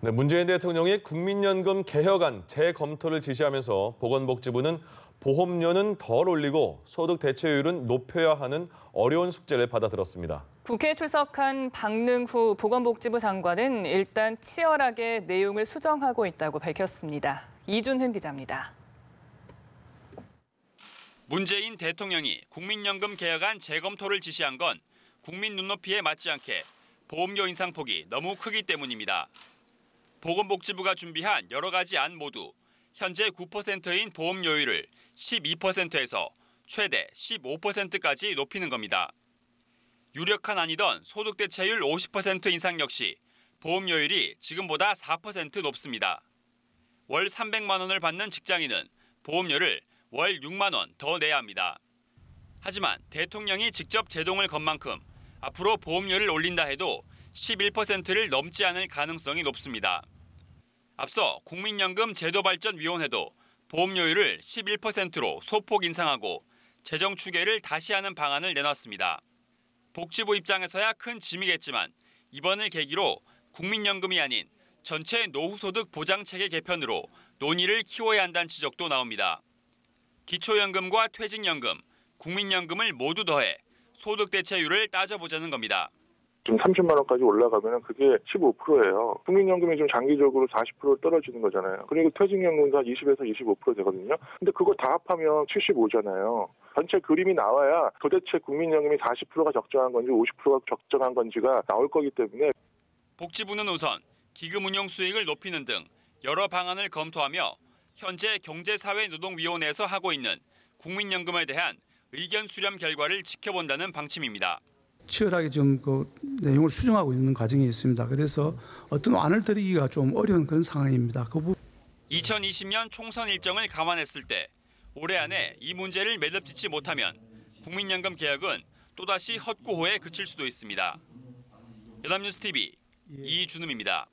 네, 문재인 대통령이 국민연금 개혁안 재검토를 지시하면서 보건복지부는 보험료는 덜 올리고 소득 대체율은 높여야 하는 어려운 숙제를 받아들었습니다. 국회에 출석한 박능후 보건복지부 장관은 일단 치열하게 내용을 수정하고 있다고 밝혔습니다. 이준흠 기자입니다. 문재인 대통령이 국민연금 개혁안 재검토를 지시한 건 국민 눈높이에 맞지 않게 보험료 인상폭이 너무 크기 때문입니다. 보건복지부가 준비한 여러 가지 안 모두 현재 9%인 보험료율을 12%에서 최대 15%까지 높이는 겁니다. 유력한 안이던 소득대체율 50% 인상 역시 보험료율이 지금보다 4% 높습니다. 월 300만 원을 받는 직장인은 보험료를 월 6만 원 더 내야 합니다. 하지만 대통령이 직접 제동을 건 만큼 앞으로 보험료를 올린다 해도 11%를 넘지 않을 가능성이 높습니다. 앞서 국민연금제도발전위원회도 보험료율을 11%로 소폭 인상하고 재정 추계를 다시 하는 방안을 내놨습니다. 복지부 입장에서야 큰 짐이겠지만 이번을 계기로 국민연금이 아닌 전체 노후소득 보장체계 개편으로 논의를 키워야 한다는 지적도 나옵니다. 기초연금과 퇴직연금, 국민연금을 모두 더해 소득 대체율을 따져보자는 겁니다. 지금 30만 원까지 올라가면 그게 15%예요. 국민연금이 좀 장기적으로 40% 떨어지는 거잖아요. 그리고 퇴직연금도 한 20에서 25% 되거든요. 근데 그거 다 합하면 75잖아요. 전체 그림이 나와야 도대체 국민연금이 40%가 적정한 건지 50%가 적정한 건지가 나올 거기 때문에. 복지부는 우선 기금 운용 수익을 높이는 등 여러 방안을 검토하며 현재 경제사회노동위원회에서 하고 있는 국민연금에 대한 의견 수렴 결과를 지켜본다는 방침입니다. 치열하게 좀 그 내용을 수정하고 있는 과정이 있습니다. 그래서 어떤 안을 드리기가 좀 어려운 그런 상황입니다. 2020년 총선 일정을 감안했을 때 올해 안에 이 문제를 매듭짓지 못하면 국민연금 개혁은 또다시 헛구호에 그칠 수도 있습니다. 연합뉴스 TV 이준흠입니다.